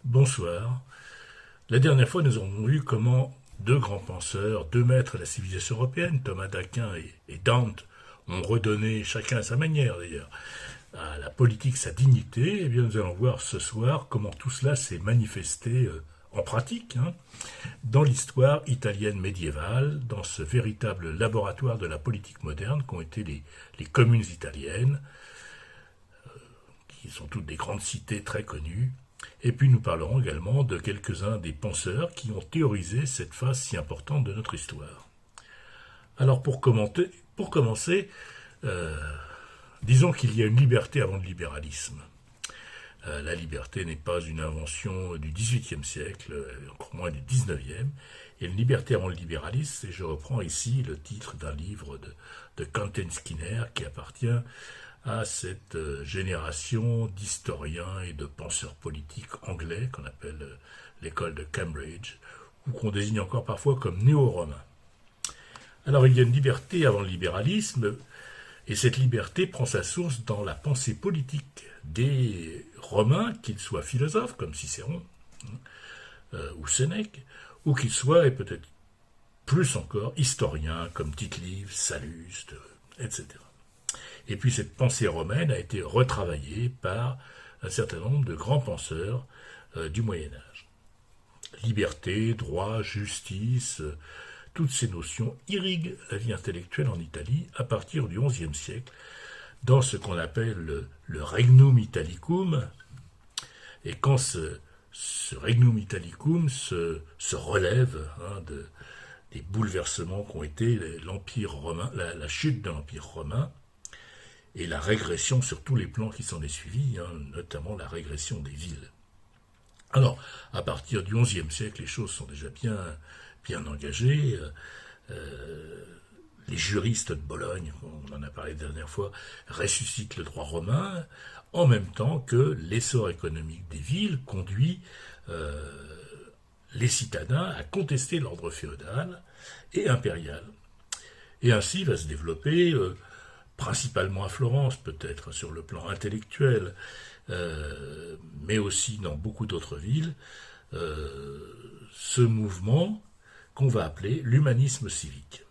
Bonsoir. La dernière fois, nous avons vu comment deux grands penseurs, deux maîtres de la civilisation européenne, Thomas d'Aquin et Dante, ont redonné, chacun à sa manière d'ailleurs, à la politique sa dignité. Eh bien, nous allons voir ce soir comment tout cela s'est manifesté en pratique, dans l'histoire italienne médiévale, dans ce véritable laboratoire de la politique moderne qu'ont été les communes italiennes, qui sont toutes des grandes cités très connues. Et puis nous parlerons également de quelques-uns des penseurs qui ont théorisé cette phase si importante de notre histoire. Alors pour commencer, disons qu'il y a une liberté avant le libéralisme. La liberté n'est pas une invention du XVIIIe siècle, encore moins du XIXe. Et une liberté avant le libéralisme, et je reprends ici le titre d'un livre de Quentin Skinner qui appartient à cette génération d'historiens et de penseurs politiques anglais qu'on appelle l'école de Cambridge, ou qu'on désigne encore parfois comme néo-romains. Alors il y a une liberté avant le libéralisme, et cette liberté prend sa source dans la pensée politique des Romains, qu'ils soient philosophes comme Cicéron ou Sénèque, ou qu'ils soient, et peut-être plus encore, historiens comme Tite-Live, Salluste, etc. Et puis cette pensée romaine a été retravaillée par un certain nombre de grands penseurs du Moyen-Âge. Liberté, droit, justice, toutes ces notions irriguent la vie intellectuelle en Italie à partir du XIe siècle, dans ce qu'on appelle le Regnum Italicum. Et quand ce Regnum Italicum se relève des bouleversements qu'ont été l'Empire romain, la chute de l'Empire romain, et la régression sur tous les plans qui s'en est suivi, notamment la régression des villes. Alors, à partir du XIe siècle, les choses sont déjà bien engagées. Les juristes de Bologne, on en a parlé la dernière fois, ressuscitent le droit romain, en même temps que l'essor économique des villes conduit les citadins à contester l'ordre féodal et impérial. Et ainsi va se développer principalement à Florence peut-être, sur le plan intellectuel, mais aussi dans beaucoup d'autres villes, ce mouvement qu'on va appeler l'humanisme civique.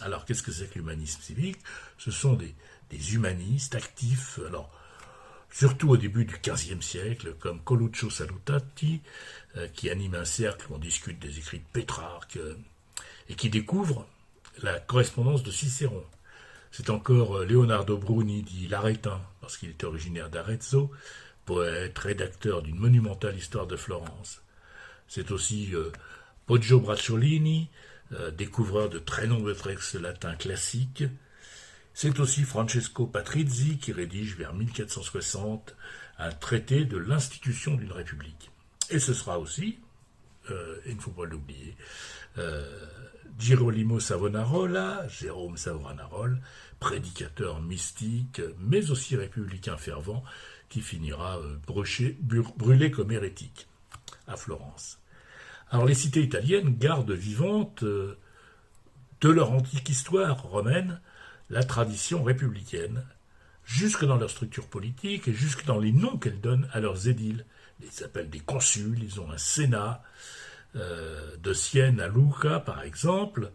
Alors qu'est-ce que c'est que l'humanisme civique ? Ce sont des humanistes actifs, alors surtout au début du XVe siècle, comme Coluccio Salutati, qui anime un cercle où on discute des écrits de Pétrarque, et qui découvre la correspondance de Cicéron. C'est encore Leonardo Bruni, dit l'Arétin, parce qu'il était originaire d'Arezzo, poète, rédacteur d'une monumentale histoire de Florence. C'est aussi Poggio Bracciolini, découvreur de très nombreux textes latins classiques. C'est aussi Francesco Patrizzi qui rédige vers 1460 un traité de l'institution d'une république. Et ce sera aussi, il ne faut pas l'oublier, Girolamo Savonarola, Jérôme Savonarola, prédicateur mystique, mais aussi républicain fervent, qui finira brûlé comme hérétique à Florence. Alors les cités italiennes gardent vivante, de leur antique histoire romaine, la tradition républicaine, jusque dans leur structure politique et jusque dans les noms qu'elles donnent à leurs édiles. Ils s'appellent des consuls, ils ont un sénat, de Sienne à Lucca, par exemple,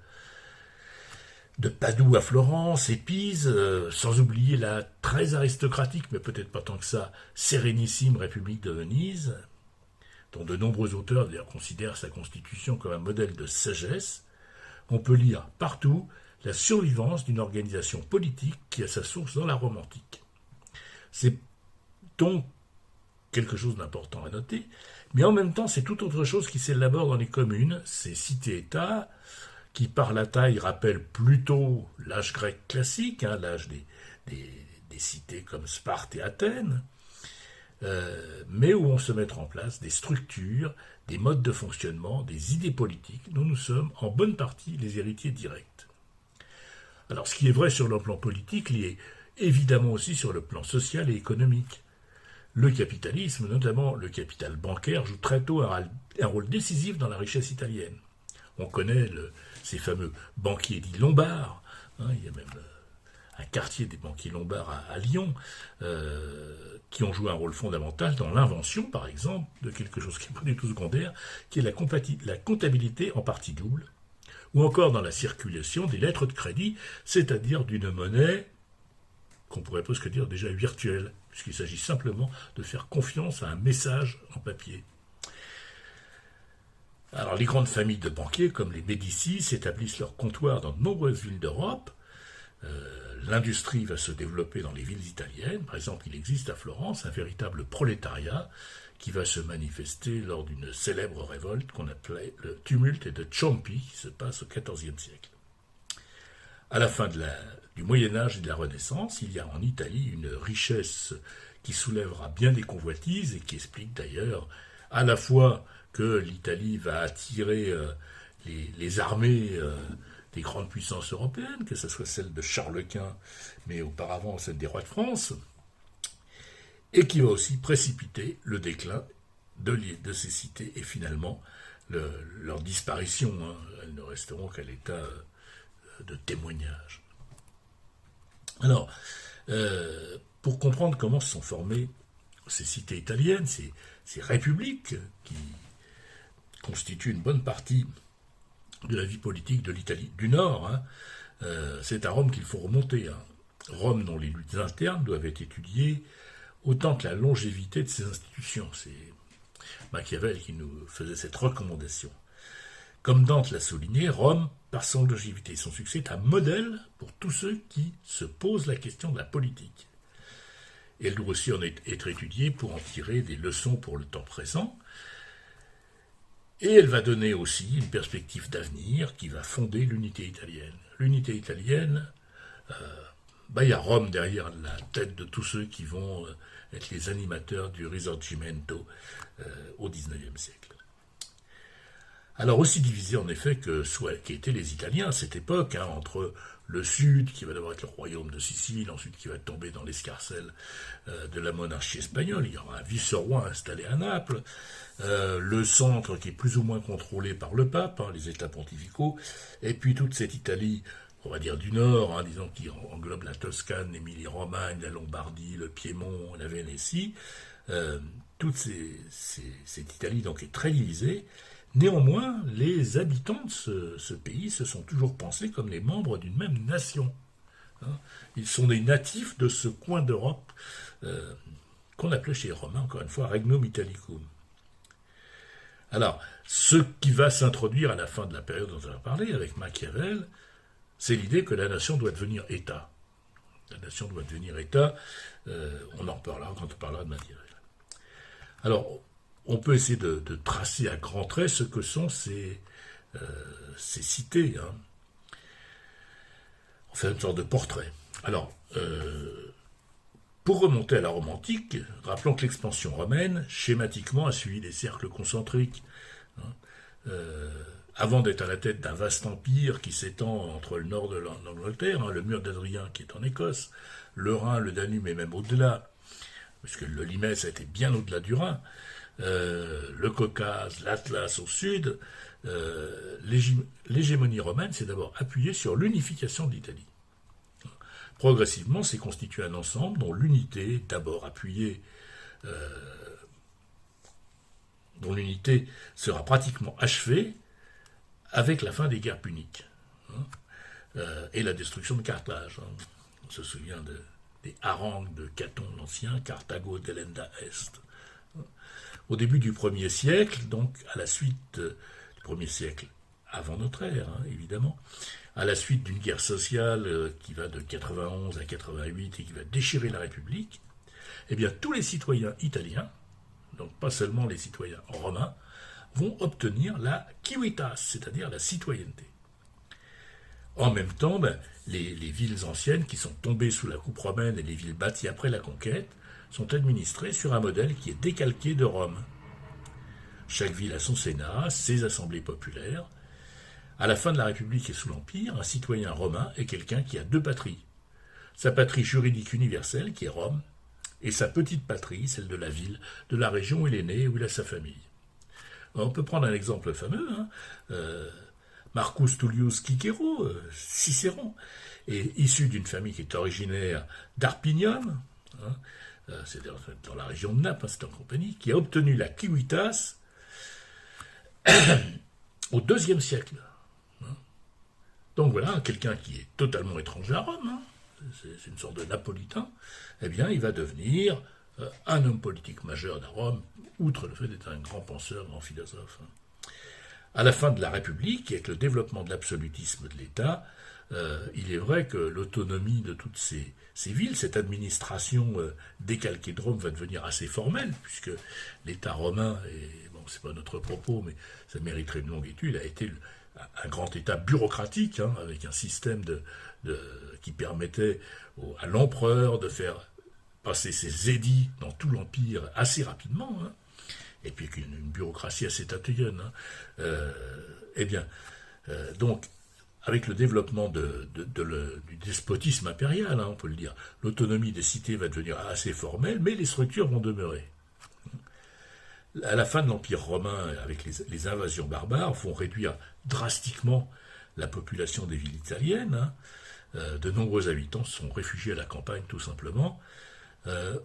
de Padoue à Florence et Pise, sans oublier la très aristocratique, mais peut-être pas tant que ça, sérénissime République de Venise, dont de nombreux auteurs d'ailleurs considèrent sa constitution comme un modèle de sagesse. On peut lire partout la survivance d'une organisation politique qui a sa source dans la Rome antique. C'est donc quelque chose d'important à noter, mais en même temps, c'est tout autre chose qui s'élabore dans les communes, ces cités-États, qui par la taille rappellent plutôt l'âge grec classique, l'âge des cités comme Sparte et Athènes, mais où vont se mettre en place des structures, des modes de fonctionnement, des idées politiques, dont nous sommes en bonne partie les héritiers directs. Alors ce qui est vrai sur le plan politique l'est évidemment aussi sur le plan social et économique. Le capitalisme, notamment le capital bancaire, joue très tôt un rôle décisif dans la richesse italienne. On connaît ces fameux banquiers dits lombards, il y a même un quartier des banquiers lombards à Lyon, qui ont joué un rôle fondamental dans l'invention, par exemple, de quelque chose qui n'est pas du tout secondaire, qui est la comptabilité en partie double, ou encore dans la circulation des lettres de crédit, c'est-à-dire d'une monnaie qu'on pourrait presque dire déjà virtuelle, puisqu'il s'agit simplement de faire confiance à un message en papier. Alors les grandes familles de banquiers, comme les Médicis, s'établissent leurs comptoirs dans de nombreuses villes d'Europe. L'industrie va se développer dans les villes italiennes. Par exemple, il existe à Florence un véritable prolétariat qui va se manifester lors d'une célèbre révolte qu'on appelait le tumulte de Ciompi, qui se passe au XIVe siècle. À la fin du Moyen-Âge et de la Renaissance, il y a en Italie une richesse qui soulèvera bien des convoitises et qui explique d'ailleurs à la fois que l'Italie va attirer les armées des grandes puissances européennes, que ce soit celle de Charles Quint, mais auparavant celle des rois de France, et qui va aussi précipiter le déclin de ces cités et finalement leur disparition. Elles ne resteront qu'à l'état de témoignage. Alors, pour comprendre comment se sont formées ces cités italiennes, ces républiques qui constituent une bonne partie de la vie politique de l'Italie du Nord, c'est à Rome qu'il faut remonter. Rome, dont les luttes internes doivent être étudiées autant que la longévité de ses institutions. C'est Machiavel qui nous faisait cette recommandation. Comme Dante l'a souligné, Rome, par son longévité et son succès, est un modèle pour tous ceux qui se posent la question de la politique. Elle doit aussi en être étudiée pour en tirer des leçons pour le temps présent. Et elle va donner aussi une perspective d'avenir qui va fonder l'unité italienne. L'unité italienne, il y a Rome derrière la tête de tous ceux qui vont être les animateurs du Risorgimento au XIXe siècle. Alors aussi divisé en effet qu'étaient les Italiens à cette époque, entre le sud qui va d'abord être le royaume de Sicile, ensuite qui va tomber dans l'escarcelle de la monarchie espagnole, il y aura un vice-roi installé à Naples, le centre qui est plus ou moins contrôlé par le pape, les états pontificaux, et puis toute cette Italie, on va dire du nord, disons qui englobe la Toscane, l'Émilie-Romagne, la Lombardie, le Piémont, la Vénétie, toute cette Italie donc est très divisée. Néanmoins, les habitants de ce pays se sont toujours pensés comme les membres d'une même nation. Ils sont des natifs de ce coin d'Europe qu'on appelait chez les Romains, encore une fois, Regnum Italicum. Alors, ce qui va s'introduire à la fin de la période dont on a parlé, avec Machiavel, c'est l'idée que la nation doit devenir État. La nation doit devenir État, on en reparlera quand on parlera de Machiavel. Alors, on peut essayer de tracer à grands traits ce que sont ces cités. On fait une sorte de portrait. Alors, pour remonter à la Rome antique, rappelons que l'expansion romaine, schématiquement, a suivi des cercles concentriques. Avant d'être à la tête d'un vaste empire qui s'étend entre le nord de l'Angleterre, le mur d'Adrien qui est en Écosse, le Rhin, le Danube et même au-delà, parce que le Limès a été bien au-delà du Rhin, le Caucase, l'Atlas au sud, l'hégémonie romaine s'est d'abord appuyée sur l'unification de l'Italie. Progressivement, s'est constitué un ensemble dont l'unité, d'abord appuyée, dont l'unité sera pratiquement achevée avec la fin des guerres puniques et la destruction de Carthage. On se souvient des harangues de Caton l'Ancien, Carthago delenda est. Au début du 1er siècle, donc à la suite du 1er siècle avant notre ère, évidemment, à la suite d'une guerre sociale qui va de 91 à 88 et qui va déchirer la République, eh bien tous les citoyens italiens, donc pas seulement les citoyens romains, vont obtenir la civitas, c'est-à-dire la citoyenneté. En même temps, les villes anciennes qui sont tombées sous la coupe romaine et les villes bâties après la conquête sont administrées sur un modèle qui est décalqué de Rome. Chaque ville a son sénat, ses assemblées populaires. À la fin de la République et sous l'Empire, un citoyen romain est quelqu'un qui a deux patries. Sa patrie juridique universelle, qui est Rome, et sa petite patrie, celle de la ville, de la région où il est né, où il a sa famille. On peut prendre un exemple fameux. Marcus Tullius Cicero, Cicéron, est issu d'une famille qui est originaire d'Arpinium, hein, c'est dans la région de Naples, c'est en compagnie, qui a obtenu la civitas au IIe siècle. Hein. Donc voilà, quelqu'un qui est totalement étranger à Rome, hein, c'est une sorte de napolitain, eh bien il va devenir un homme politique majeur de Rome, outre le fait d'être un grand penseur, grand philosophe. Hein. À la fin de la République, et avec le développement de l'absolutisme de l'État, il est vrai que l'autonomie de toutes ces villes, cette administration décalquée de Rome va devenir assez formelle, puisque l'État romain, et bon, c'est pas notre propos, mais ça mériterait une longue étude, a été un grand État bureaucratique, hein, avec un système qui permettait à l'empereur de faire passer ses édits dans tout l'Empire assez rapidement, hein, et puis avec une bureaucratie assez tatillonne. Hein. Eh bien, donc, avec le développement du despotisme impérial, hein, on peut le dire, l'autonomie des cités va devenir assez formelle, mais les structures vont demeurer. À la fin de l'Empire romain, avec les invasions barbares, vont réduire drastiquement la population des villes italiennes. Hein. De nombreux habitants sont réfugiés à la campagne, tout simplement.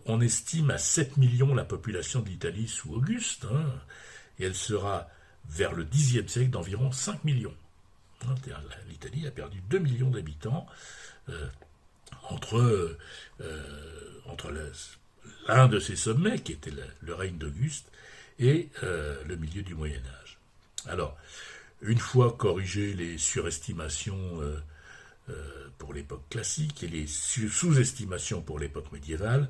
On estime à 7 millions la population de l'Italie sous Auguste, hein, et elle sera, vers le Xe siècle, d'environ 5 millions. L'Italie a perdu 2 millions d'habitants entre l'un de ses sommets, qui était le règne d'Auguste, et le milieu du Moyen-Âge. Alors, une fois corrigées les surestimations pour l'époque classique et les sous-estimations pour l'époque médiévale,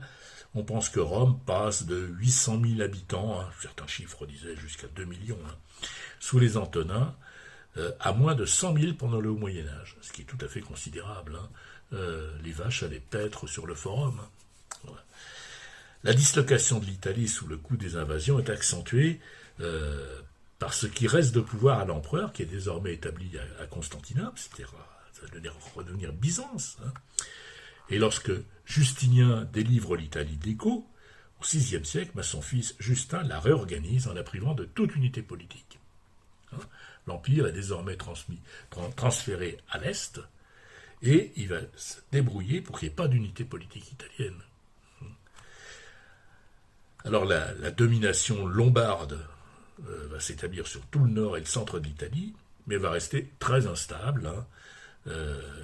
on pense que Rome passe de 800 000 habitants, hein, certains chiffres disaient jusqu'à 2 millions, hein, sous les Antonins, à moins de 100 000 pendant le Haut Moyen-Âge, ce qui est tout à fait considérable. Hein. Les vaches allaient paître sur le forum. Hein. Voilà. La dislocation de l'Italie sous le coup des invasions est accentuée par ce qui reste de pouvoir à l'empereur, qui est désormais établi à Constantinople, c'est-à-dire ça va redevenir Byzance. Hein. Et lorsque Justinien délivre l'Italie d'Écho, au VIe siècle, son fils Justin la réorganise en la privant de toute unité politique. Hein. L'Empire est désormais transféré à l'Est, et il va se débrouiller pour qu'il n'y ait pas d'unité politique italienne. Alors la domination lombarde va s'établir sur tout le nord et le centre de l'Italie, mais va rester très instable. Hein.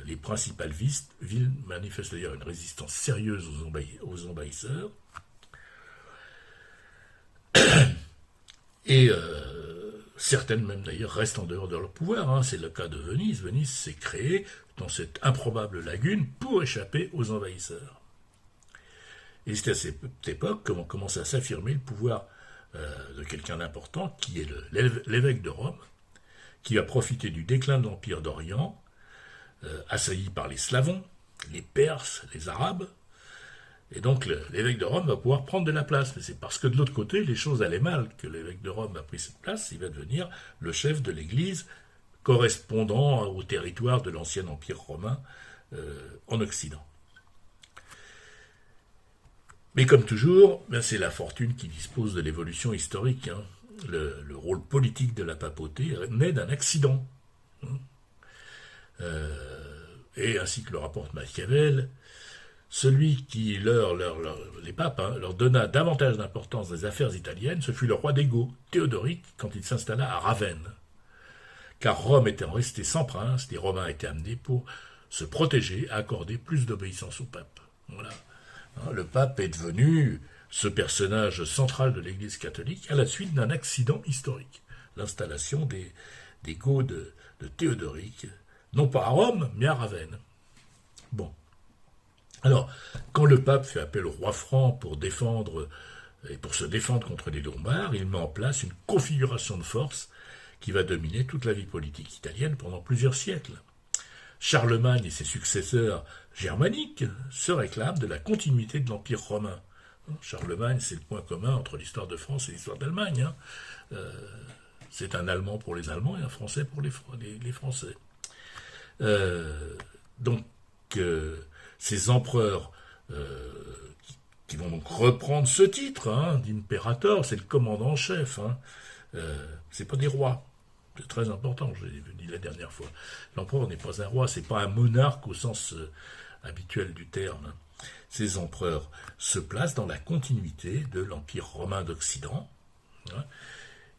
Les principales villes manifestent d'ailleurs une résistance sérieuse aux envahisseurs. Et certaines même d'ailleurs restent en dehors de leur pouvoir. Hein. C'est le cas de Venise. Venise s'est créée dans cette improbable lagune pour échapper aux envahisseurs. Et c'est à cette époque comment commence à s'affirmer le pouvoir de quelqu'un d'important, qui est l'évêque de Rome, qui va profiter du déclin de l'Empire d'Orient, assailli par les Slavons, les Perses, les Arabes, et donc l'évêque de Rome va pouvoir prendre de la place. Mais c'est parce que de l'autre côté, les choses allaient mal que l'évêque de Rome a pris cette place. Il va devenir le chef de l'Église correspondant au territoire de l'ancien Empire romain en Occident. Mais comme toujours, c'est la fortune qui dispose de l'évolution historique. Hein. Le rôle politique de la papauté naît d'un accident. Et ainsi que le rapporte Machiavel, celui qui les papes, hein, leur donna davantage d'importance des affaires italiennes, ce fut le roi des Goths, Théodoric, quand il s'installa à Ravenne. Car Rome étant restée sans prince, les Romains étaient amenés pour se protéger à accorder plus d'obéissance au pape. Voilà. Le pape est devenu ce personnage central de l'Église catholique à la suite d'un accident historique, l'installation des Goths de Théodoric, non pas à Rome, mais à Ravenne. Bon. Alors, quand le pape fait appel au roi franc pour se défendre contre les Lombards, il met en place une configuration de force qui va dominer toute la vie politique italienne pendant plusieurs siècles. Charlemagne et ses successeurs germaniques se réclament de la continuité de l'Empire romain. Charlemagne, c'est le point commun entre l'histoire de France et l'histoire d'Allemagne. Hein. C'est un Allemand pour les Allemands et un Français pour les Français. Donc, ces empereurs qui vont donc reprendre ce titre, hein, d'impérator, c'est le commandant en chef. Hein. C'est pas des rois. C'est très important, je l'ai dit la dernière fois. L'empereur n'est pas un roi, c'est pas un monarque au sens habituel du terme. Ces empereurs se placent dans la continuité de l'Empire romain d'Occident, hein,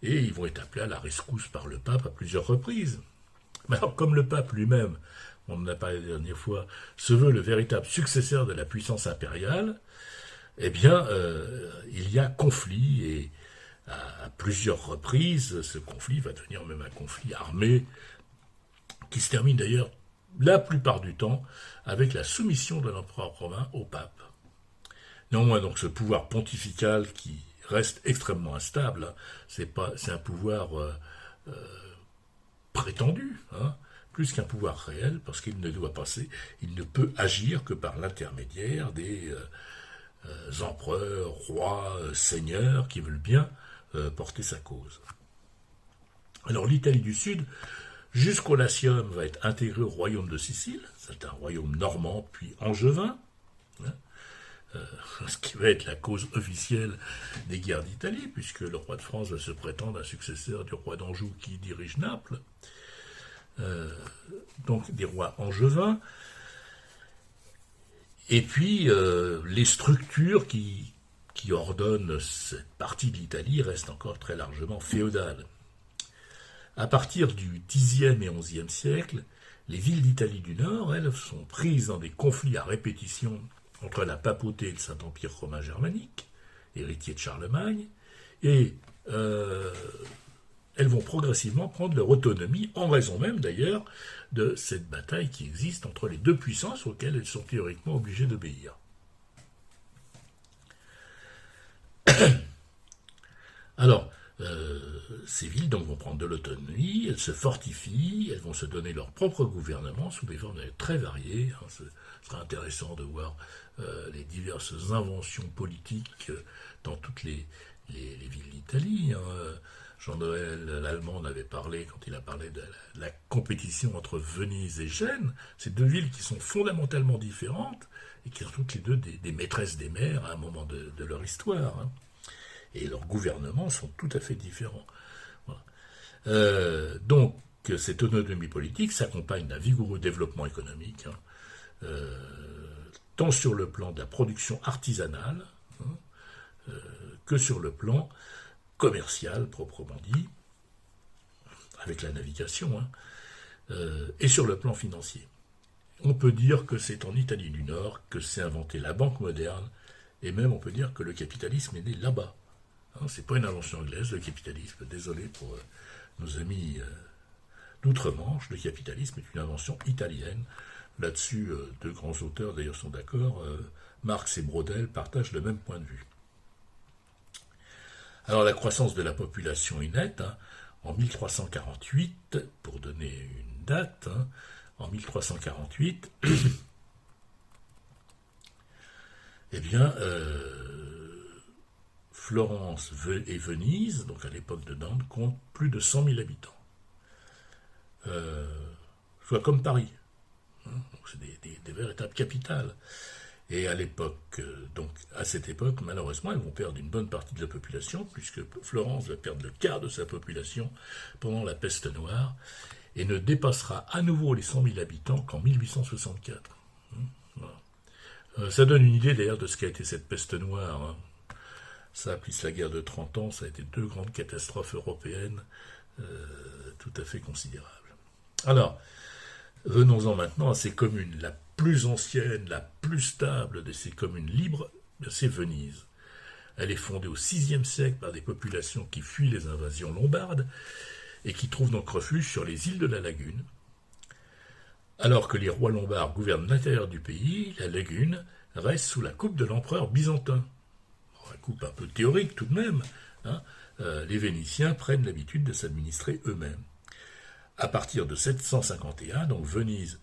et ils vont être appelés à la rescousse par le pape à plusieurs reprises. Mais alors, comme le pape lui-même, on en a parlé la dernière fois, se veut le véritable successeur de la puissance impériale, eh bien, il y a conflit, et à plusieurs reprises, ce conflit va devenir même un conflit armé, qui se termine d'ailleurs la plupart du temps avec la soumission de l'empereur romain au pape. Néanmoins, donc, ce pouvoir pontifical qui reste extrêmement instable, hein, c'est un pouvoir prétendu, hein, plus qu'un pouvoir réel, parce qu'il ne peut agir que par l'intermédiaire des empereurs, rois, seigneurs qui veulent bien porter sa cause. Alors l'Italie du Sud, jusqu'au Latium, va être intégrée au royaume de Sicile, c'est un royaume normand puis angevin, hein, ce qui va être la cause officielle des guerres d'Italie, puisque le roi de France va se prétendre un successeur du roi d'Anjou qui dirige Naples, donc des rois angevins. Et puis, les structures qui ordonnent cette partie de l'Italie restent encore très largement féodales. À partir du Xe et XIe siècle, les villes d'Italie du Nord, elles, sont prises dans des conflits à répétition entre la papauté et le Saint-Empire romain germanique, héritier de Charlemagne, et elles vont progressivement prendre leur autonomie, en raison même d'ailleurs de cette bataille qui existe entre les deux puissances auxquelles elles sont théoriquement obligées d'obéir. Alors, ces villes donc vont prendre de l'autonomie, elles se fortifient, elles vont se donner leur propre gouvernement sous des formes très variées. Hein, ce sera intéressant de voir les diverses inventions politiques dans toutes les villes d'Italie. Hein. Jean-Noël l'Allemand en avait parlé quand il a parlé de la compétition entre Venise et Gênes. Ces deux villes qui sont fondamentalement différentes et qui sont toutes les deux des maîtresses des mers à un moment de leur histoire. Hein. Et leurs gouvernements sont tout à fait différents. Voilà. Donc, cette autonomie politique s'accompagne d'un vigoureux développement économique, hein, tant sur le plan de la production artisanale, hein, que sur le plan commercial, proprement dit, avec la navigation, hein, et sur le plan financier. On peut dire que c'est en Italie du Nord que s'est inventée la banque moderne, et même on peut dire que le capitalisme est né là-bas. Hein, c'est pas une invention anglaise, le capitalisme. Désolé pour nos amis d'outre-Manche, le capitalisme est une invention italienne. Là-dessus, deux grands auteurs d'ailleurs sont d'accord. Marx et Braudel partagent le même point de vue. Alors la croissance de la population est nette. Hein, en 1348, pour donner une date, hein, en 1348, eh bien, Florence et Venise, donc à l'époque de Dante, comptent plus de 100 000 habitants. Soit comme Paris. Hein, donc c'est des véritables capitales. Et à l'époque, donc à cette époque, malheureusement, elles vont perdre une bonne partie de la population, puisque Florence va perdre le quart de sa population pendant la peste noire, et ne dépassera à nouveau les 100 000 habitants qu'en 1864. Voilà. Ça donne une idée d'ailleurs de ce qu'a été cette peste noire. Hein. Ça, plus la guerre de 30 ans, ça a été deux grandes catastrophes européennes tout à fait considérables. Alors, venons-en maintenant à ces communes. La plus ancienne, la plus stable de ces communes libres, c'est Venise. Elle est fondée au VIe siècle par des populations qui fuient les invasions lombardes et qui trouvent donc refuge sur les îles de la Lagune. Alors que les rois lombards gouvernent l'intérieur du pays, la Lagune reste sous la coupe de l'empereur byzantin. La coupe un peu théorique tout de même. Hein, les Vénitiens prennent l'habitude de s'administrer eux-mêmes. À partir de 751, donc Venise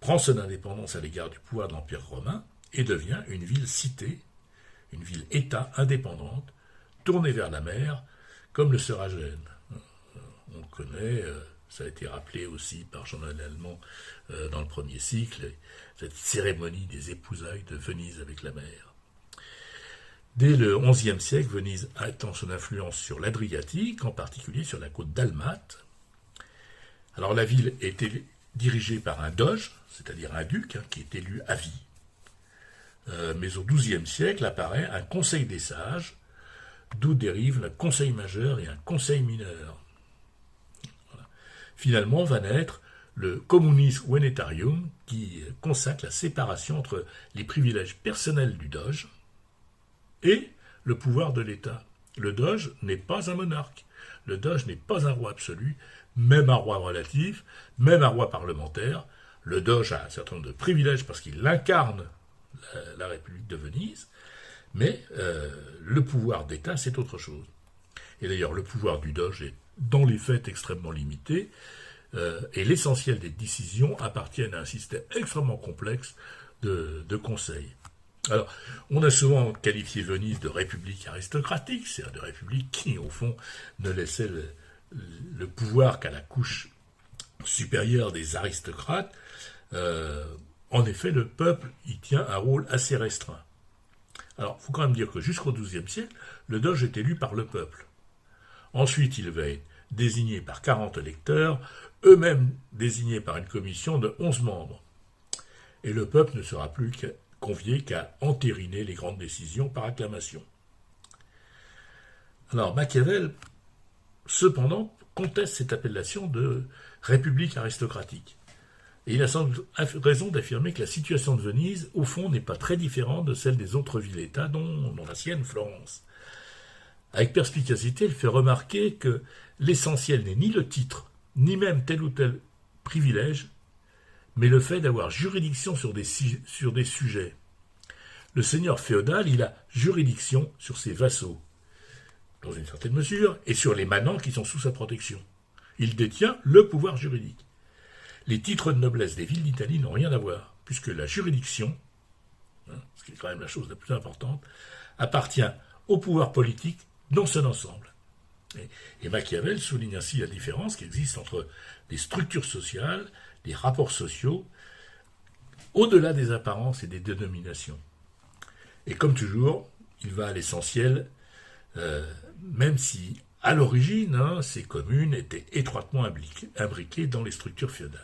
prend son indépendance à l'égard du pouvoir de l'Empire romain et devient une ville-cité, une ville-État indépendante, tournée vers la mer, comme le sera Gênes. On le connaît, ça a été rappelé aussi par Jean-Noël Allemand dans le 1er siècle, cette cérémonie des épousailles de Venise avec la mer. Dès le XIe siècle, Venise étend son influence sur l'Adriatique, en particulier sur la côte dalmate, Alors la ville était dirigée par un doge, c'est-à-dire un duc, qui est élu à vie. Mais au XIIe siècle apparaît un conseil des sages, d'où dérive le conseil majeur et un conseil mineur. Voilà. Finalement va naître le communis venetarium, qui consacre la séparation entre les privilèges personnels du doge et le pouvoir de l'État. Le doge n'est pas un monarque, le doge n'est pas un roi absolu, même un roi relatif, même un roi parlementaire. Le doge a un certain nombre de privilèges parce qu'il incarne la République de Venise, mais le pouvoir d'État, c'est autre chose. Et d'ailleurs, le pouvoir du doge est, dans les faits, extrêmement limité, et l'essentiel des décisions appartiennent à un système extrêmement complexe de conseils. Alors, on a souvent qualifié Venise de république aristocratique, c'est-à-dire de république qui, au fond, ne laissait le pouvoir qu'à la couche supérieure des aristocrates. En effet, le peuple y tient un rôle assez restreint. Alors, il faut quand même dire que jusqu'au XIIe siècle, le doge est élu par le peuple. Ensuite, il va être désigné par 40 électeurs, eux-mêmes désignés par une commission de 11 membres. Et le peuple ne sera plus convié qu'à entériner les grandes décisions par acclamation. Alors, Machiavel, cependant, conteste cette appellation de république aristocratique. Et il a sans doute raison d'affirmer que la situation de Venise, au fond, n'est pas très différente de celle des autres villes-États, dont la sienne, Florence. Avec perspicacité, il fait remarquer que l'essentiel n'est ni le titre, ni même tel ou tel privilège, mais le fait d'avoir juridiction sur des sujets. Le seigneur féodal, il a juridiction sur ses vassaux, dans une certaine mesure, et sur les manants qui sont sous sa protection. Il détient le pouvoir juridique. Les titres de noblesse des villes d'Italie n'ont rien à voir, puisque la juridiction, ce qui est quand même la chose la plus importante, appartient au pouvoir politique dans son ensemble. Et Machiavel souligne ainsi la différence qui existe entre des structures sociales, des rapports sociaux, au-delà des apparences et des dénominations. Et comme toujours, il va à l'essentiel, même si, à l'origine, ces communes étaient étroitement imbriquées dans les structures féodales.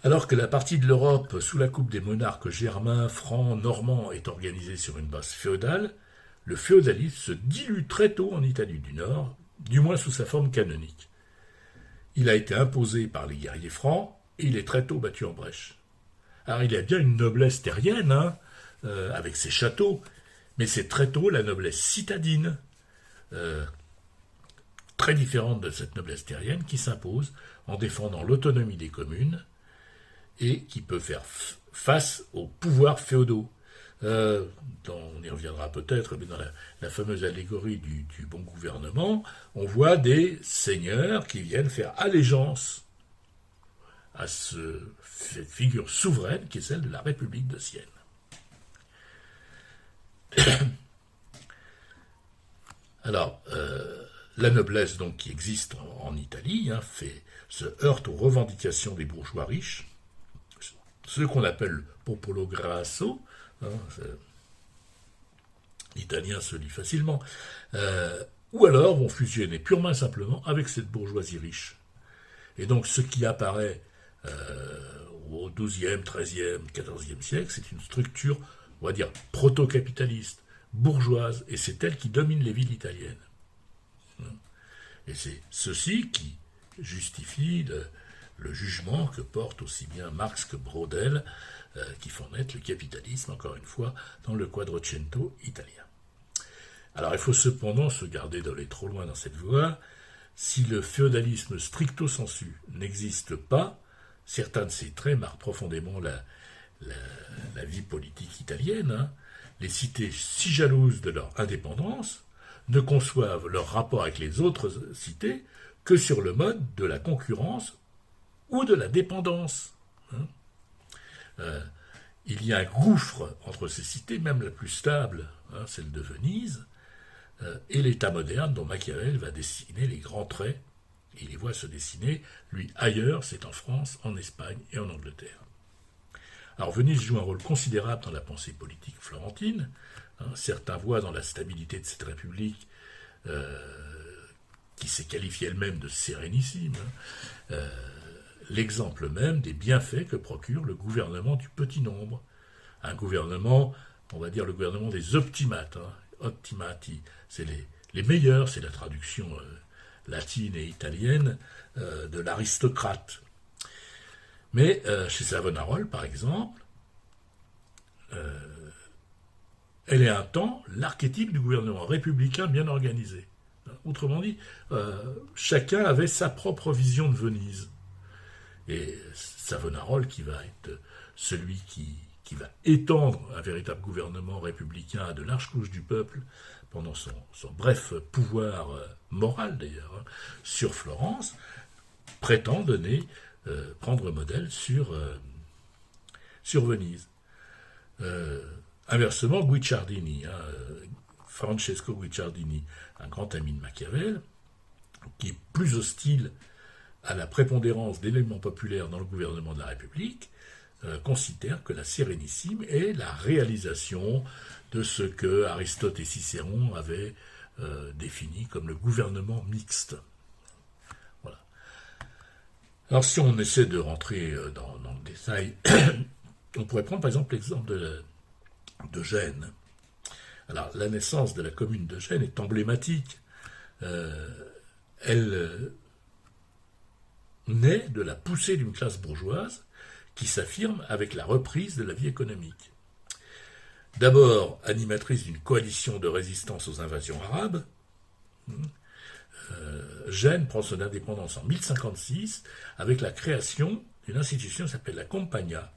Alors que la partie de l'Europe sous la coupe des monarques germains, francs, normands est organisée sur une base féodale, le féodalisme se dilue très tôt en Italie du Nord, du moins sous sa forme canonique. Il a été imposé par les guerriers francs et il est très tôt battu en brèche. Alors il y a bien une noblesse terrienne, avec ses châteaux, mais c'est très tôt la noblesse citadine, très différente de cette noblesse terrienne, qui s'impose en défendant l'autonomie des communes et qui peut faire face aux pouvoirs féodaux. On y reviendra peut-être, mais dans la fameuse allégorie du bon gouvernement, on voit des seigneurs qui viennent faire allégeance à cette figure souveraine qui est celle de la République de Sienne. Alors, la noblesse donc qui existe en Italie se heurte aux revendications des bourgeois riches, ceux qu'on appelle popolo grasso, l'italien se lit facilement, ou alors vont fusionner purement et simplement avec cette bourgeoisie riche. Et donc ce qui apparaît au XIIe, XIIIe, XIVe siècle, c'est une structure, on va dire, proto-capitaliste, bourgeoise, et c'est elle qui domine les villes italiennes. Et c'est ceci qui justifie le jugement que portent aussi bien Marx que Braudel, qui font naître le capitalisme, encore une fois, dans le Quattrocento italien. Alors il faut cependant se garder d'aller trop loin dans cette voie. Si le féodalisme stricto sensu n'existe pas, certains de ces traits marquent profondément la vie politique italienne. Les cités si jalouses de leur indépendance ne conçoivent leur rapport avec les autres cités que sur le mode de la concurrence ou de la dépendance. Il y a un gouffre entre ces cités, même la plus stable, celle de Venise, et l'État moderne dont Machiavel va dessiner les grands traits, et il les voit se dessiner, lui, ailleurs, c'est en France, en Espagne et en Angleterre. Alors Venise joue un rôle considérable dans la pensée politique florentine. Certains voient dans la stabilité de cette république, qui s'est qualifiée elle-même de sérénissime, l'exemple même des bienfaits que procure le gouvernement du petit nombre. Un gouvernement, on va dire le gouvernement des optimates, optimati, c'est les meilleurs, c'est la traduction latine et italienne de l'aristocrate. Mais chez Savonarola, par exemple, elle est un temps l'archétype du gouvernement républicain bien organisé. Autrement dit, chacun avait sa propre vision de Venise. Et Savonarola, qui va être celui qui va étendre un véritable gouvernement républicain à de larges couches du peuple pendant son bref pouvoir moral d'ailleurs sur Florence, prétend prendre modèle sur Venise. Inversement, Guicciardini, Francesco Guicciardini, un grand ami de Machiavel, qui est plus hostile à la prépondérance d'éléments populaires dans le gouvernement de la République, considère que la Sérénissime est la réalisation de ce que Aristote et Cicéron avaient défini comme le gouvernement mixte. Voilà. Alors si on essaie de rentrer dans le détail, on pourrait prendre par exemple l'exemple de Gênes. Alors la naissance de la commune de Gênes est emblématique. Elle naît de la poussée d'une classe bourgeoise qui s'affirme avec la reprise de la vie économique. D'abord animatrice d'une coalition de résistance aux invasions arabes, Gênes prend son indépendance en 1056 avec la création d'une institution qui s'appelle la Compagnia,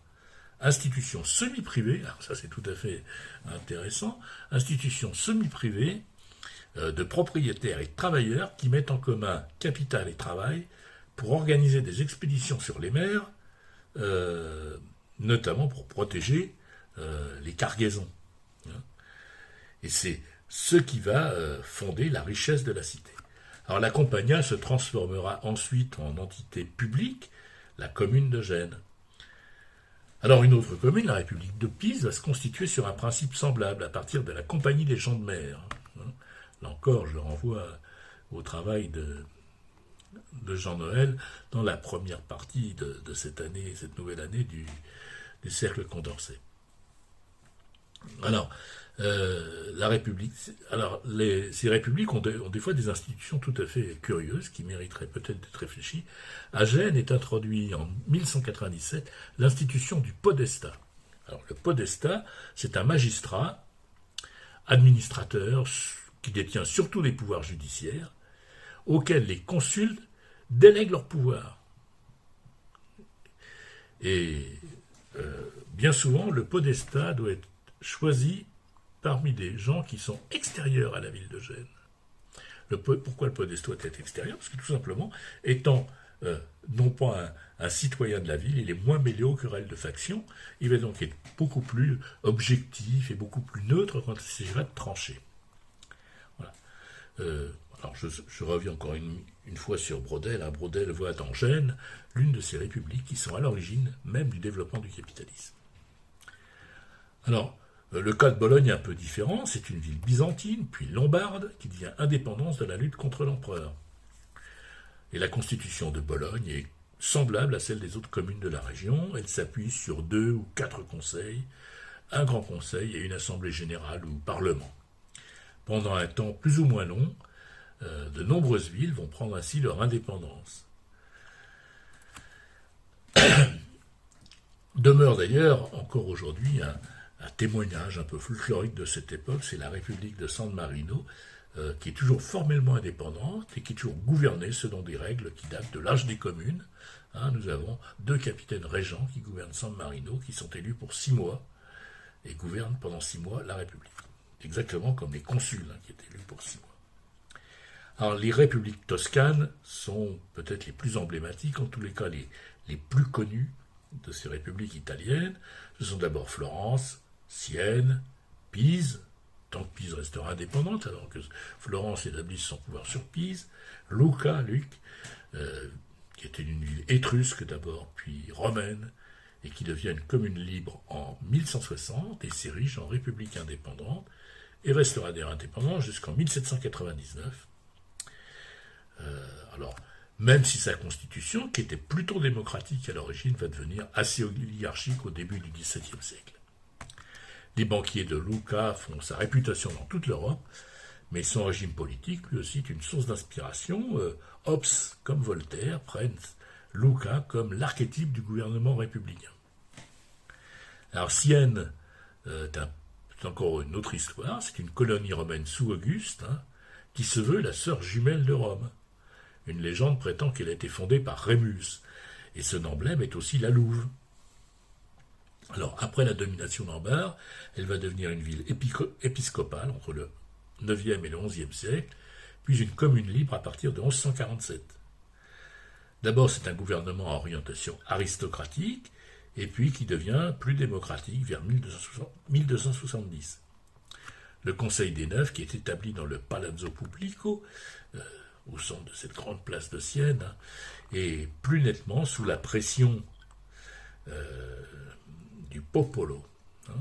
institution semi-privée, alors ça c'est tout à fait intéressant, institution semi-privée de propriétaires et de travailleurs qui mettent en commun capital et travail pour organiser des expéditions sur les mers, notamment pour protéger les cargaisons. Et c'est ce qui va fonder la richesse de la cité. Alors la Compagnia se transformera ensuite en entité publique, la commune de Gênes. Alors une autre commune, la République de Pise, va se constituer sur un principe semblable à partir de la Compagnie des gens de mer. Là encore, je renvoie au travail de Jean Noël dans la première partie de cette année, cette nouvelle année du Cercle Condorcet. Alors, la République, ces républiques ont des fois des institutions tout à fait curieuses qui mériteraient peut-être d'être réfléchies. À Gênes est introduit en 1197 l'institution du podestat. Alors, le podestat, c'est un magistrat, administrateur, qui détient surtout les pouvoirs judiciaires, auxquels les consuls délèguent leur pouvoir. Et bien souvent, le podestat doit être choisi parmi des gens qui sont extérieurs à la ville de Gênes. Pourquoi le podestat doit être extérieur? Parce que tout simplement, étant non pas un citoyen de la ville, il est moins mêlé aux querelles de faction, il va donc être beaucoup plus objectif et beaucoup plus neutre quand il s'agira de trancher. Voilà. Alors je reviens encore une fois sur Braudel. Braudel voit en Gênes l'une de ces républiques qui sont à l'origine même du développement du capitalisme. Alors, le cas de Bologne est un peu différent. C'est une ville byzantine, puis lombarde, qui devient indépendante de la lutte contre l'empereur. Et la constitution de Bologne est semblable à celle des autres communes de la région. Elle s'appuie sur 2 ou 4 conseils, un grand conseil et une assemblée générale ou parlement. Pendant un temps plus ou moins long, de nombreuses villes vont prendre ainsi leur indépendance. Demeure d'ailleurs encore aujourd'hui un témoignage un peu folklorique de cette époque, c'est la République de San Marino, qui est toujours formellement indépendante et qui est toujours gouvernée selon des règles qui datent de l'âge des communes. Nous avons 2 capitaines régents qui gouvernent San Marino, qui sont élus pour 6 mois et gouvernent pendant 6 mois la République. Exactement comme les consuls qui étaient élus pour 6 mois. Alors les républiques toscanes sont peut-être les plus emblématiques, en tous les cas les plus connues de ces républiques italiennes. Ce sont d'abord Florence, Sienne, Pise, tant que Pise restera indépendante, alors que Florence établisse son pouvoir sur Pise, Lucca, qui était une ville étrusque d'abord, puis romaine, et qui devient une commune libre en 1160 et s'érige en république indépendante, et restera d'ailleurs indépendante jusqu'en 1799, même si sa constitution, qui était plutôt démocratique à l'origine, va devenir assez oligarchique au début du XVIIe siècle. Les banquiers de Lucca font sa réputation dans toute l'Europe, mais son régime politique, lui aussi, est une source d'inspiration. Hobbes, comme Voltaire, prennent Lucca comme l'archétype du gouvernement républicain. Alors Sienne, c'est encore une autre histoire, c'est une colonie romaine sous Auguste, qui se veut la sœur jumelle de Rome. Une légende prétend qu'elle a été fondée par Rémus, et son emblème est aussi la louve. Alors, après la domination d'Ambar, elle va devenir une ville épiscopale entre le IXe et le XIe siècle, puis une commune libre à partir de 1147. D'abord, c'est un gouvernement à orientation aristocratique, et puis qui devient plus démocratique vers 1270. Le Conseil des Neufs, qui est établi dans le Palazzo Pubblico, au centre de cette grande place de Sienne, est plus nettement sous la pression du popolo. C'est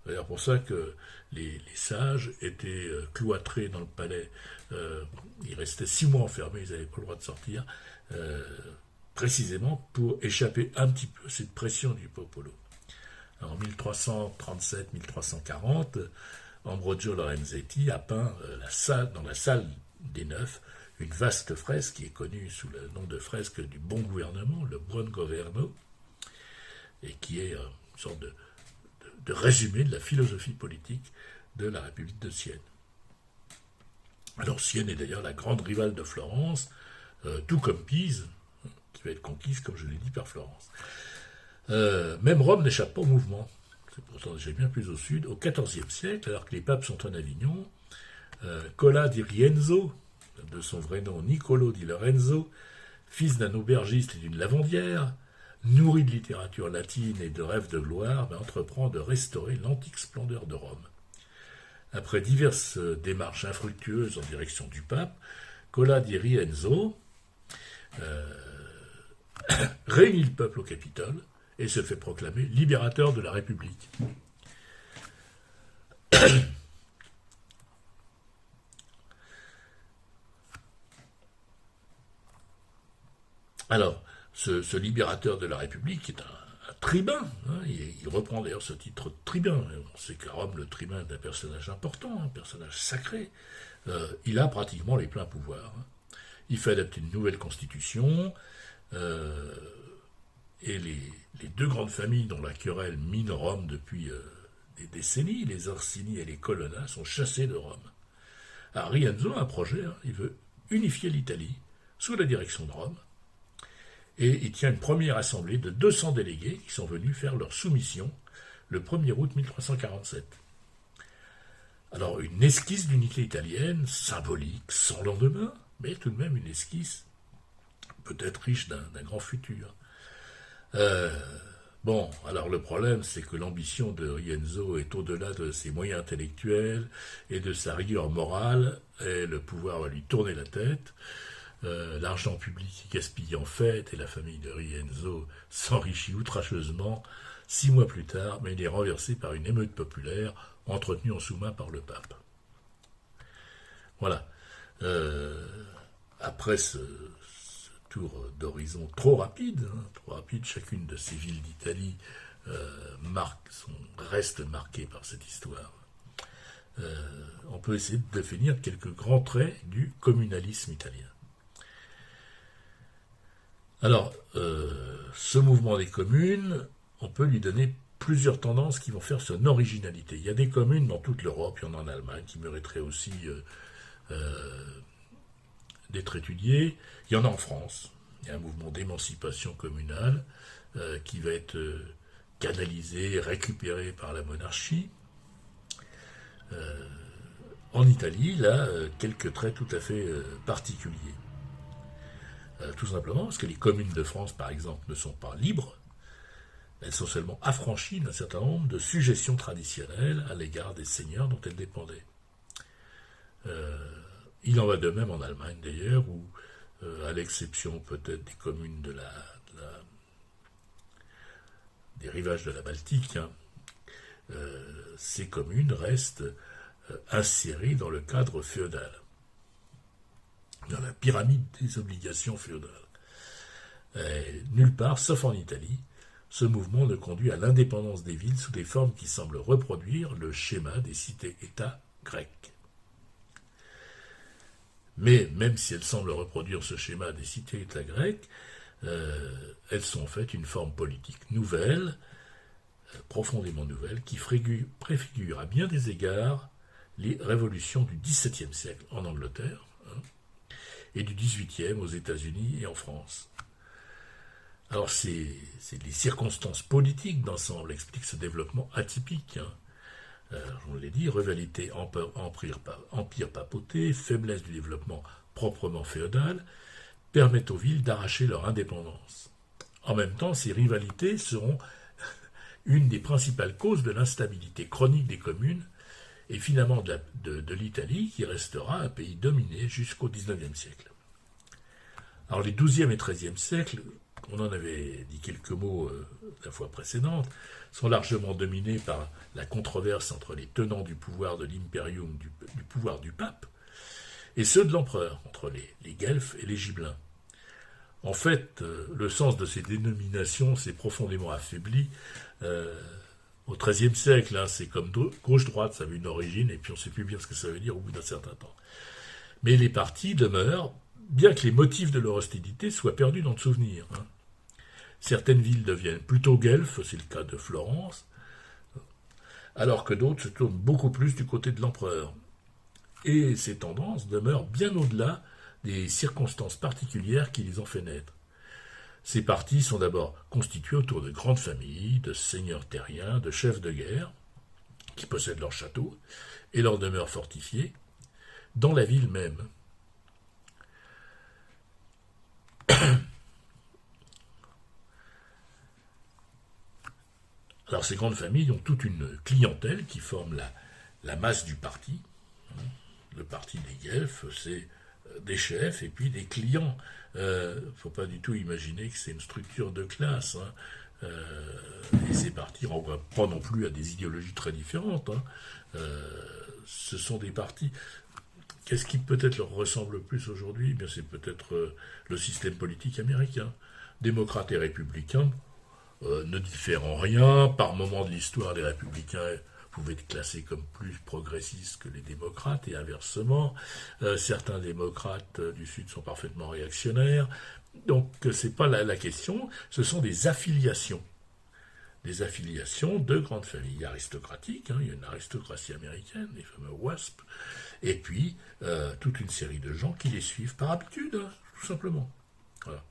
d'ailleurs pour ça que les sages étaient cloîtrés dans le palais. Ils restaient 6 mois enfermés, ils n'avaient pas le droit de sortir, précisément pour échapper un petit peu à cette pression du popolo. En 1337-1340, Ambrogio Lorenzetti a peint dans la salle des Neufs une vaste fresque qui est connue sous le nom de fresque du bon gouvernement, le Buon Governo, et qui est une sorte de résumé de la philosophie politique de la République de Sienne. Alors Sienne est d'ailleurs la grande rivale de Florence, tout comme Pise, qui va être conquise, comme je l'ai dit, par Florence. Même Rome n'échappe pas au mouvement. C'est pourtant déjà bien plus au sud. Au XIVe siècle, alors que les papes sont en Avignon, Cola di Rienzo, de son vrai nom Niccolo di Lorenzo, fils d'un aubergiste et d'une lavandière, nourri de littérature latine et de rêves de gloire, entreprend de restaurer l'antique splendeur de Rome. Après diverses démarches infructueuses en direction du pape, Cola di Rienzo réunit le peuple au Capitole et se fait proclamer libérateur de la République. Alors, ce libérateur de la République est un tribun. Il reprend d'ailleurs ce titre de tribun. On sait qu'à Rome, le tribun est un personnage important, un personnage sacré. Il a pratiquement les pleins pouvoirs. Il fait adapter une nouvelle constitution, et les deux grandes familles dont la querelle mine Rome depuis des décennies, les Orsini et les Colonna, sont chassés de Rome. Alors Rienzo a un projet, il veut unifier l'Italie sous la direction de Rome, et il tient une première assemblée de 200 délégués qui sont venus faire leur soumission le 1er août 1347. Alors une esquisse d'unité italienne, symbolique, sans lendemain, mais tout de même une esquisse peut-être riche d'un grand futur. Bon, alors le problème, c'est que l'ambition de Rienzo est au-delà de ses moyens intellectuels et de sa rigueur morale, et le pouvoir va lui tourner la tête. L'argent public est gaspillé en fête, et la famille de Rienzo s'enrichit outrageusement. 6 mois plus tard, mais il est renversé par une émeute populaire, entretenue en sous-main par le pape. Voilà. Après ce tour d'horizon trop rapide, chacune de ces villes d'Italie reste marquée par cette histoire. On peut essayer de définir quelques grands traits du communalisme italien. Alors, ce mouvement des communes, on peut lui donner plusieurs tendances qui vont faire son originalité. Il y a des communes dans toute l'Europe, il y en a en Allemagne, qui mériteraient aussi d'être étudiées. Il y en a en France. Il y a un mouvement d'émancipation communale qui va être canalisé, récupéré par la monarchie. En Italie, là, quelques traits tout à fait particuliers. Tout simplement parce que les communes de France, par exemple, ne sont pas libres. Elles sont seulement affranchies d'un certain nombre de sujétions traditionnelles à l'égard des seigneurs dont elles dépendaient. Il en va de même en Allemagne, d'ailleurs, où, à l'exception peut-être des communes des rivages de la Baltique, ces communes restent insérées dans le cadre féodal. Dans la pyramide des obligations féodales. Nulle part, sauf en Italie, ce mouvement ne conduit à l'indépendance des villes sous des formes qui semblent reproduire le schéma des cités-États grecques. Mais même si elles semblent reproduire ce schéma des cités-États grecques, elles sont en fait une forme politique nouvelle, profondément nouvelle, qui préfigure à bien des égards les révolutions du XVIIe siècle en Angleterre et du XVIIIe aux États-Unis et en France. Alors c'est les circonstances politiques d'ensemble expliquent ce développement atypique. Je l'ai dit, rivalité, empire papauté, faiblesse du développement proprement féodal, permettent aux villes d'arracher leur indépendance. En même temps, ces rivalités seront une des principales causes de l'instabilité chronique des communes et finalement de l'Italie, qui restera un pays dominé jusqu'au XIXe siècle. Alors les XIIe et XIIIe siècles, on en avait dit quelques mots la fois précédente, sont largement dominés par la controverse entre les tenants du pouvoir de l'impérium, du pouvoir du pape, et ceux de l'empereur, entre les Guelfes et les Gibelins. En fait, le sens de ces dénominations s'est profondément affaibli au XIIIe siècle. C'est comme gauche-droite, ça avait une origine, et puis on ne sait plus bien ce que ça veut dire au bout d'un certain temps. Mais les partis demeurent, bien que les motifs de leur hostilité soient perdus dans le souvenir. Certaines villes deviennent plutôt guelfes, c'est le cas de Florence, alors que d'autres se tournent beaucoup plus du côté de l'empereur. Et ces tendances demeurent bien au-delà des circonstances particulières qui les ont fait naître. Ces partis sont d'abord constitués autour de grandes familles, de seigneurs terriens, de chefs de guerre, qui possèdent leurs châteaux et leurs demeures fortifiées, dans la ville même. Alors ces grandes familles ont toute une clientèle qui forme la masse du parti. Le parti des Guelfes, c'est des chefs et puis des clients. Il ne faut pas du tout imaginer que c'est une structure de classe. Et ces partis ne renvoient pas non plus à des idéologies très différentes. Ce sont des partis. Qu'est-ce qui peut-être leur ressemble le plus aujourd'hui ? Eh bien, c'est peut-être le système politique américain. Démocrates et républicains ne diffèrent en rien. Par moment de l'histoire, les républicains pouvaient être classés comme plus progressistes que les démocrates, et inversement. Certains démocrates du Sud sont parfaitement réactionnaires. Donc, c'est pas la question, ce sont des affiliations. Des affiliations de grandes familles aristocratiques. Il y a une aristocratie américaine, les fameux WASP, et puis toute une série de gens qui les suivent par habitude, tout simplement. Voilà.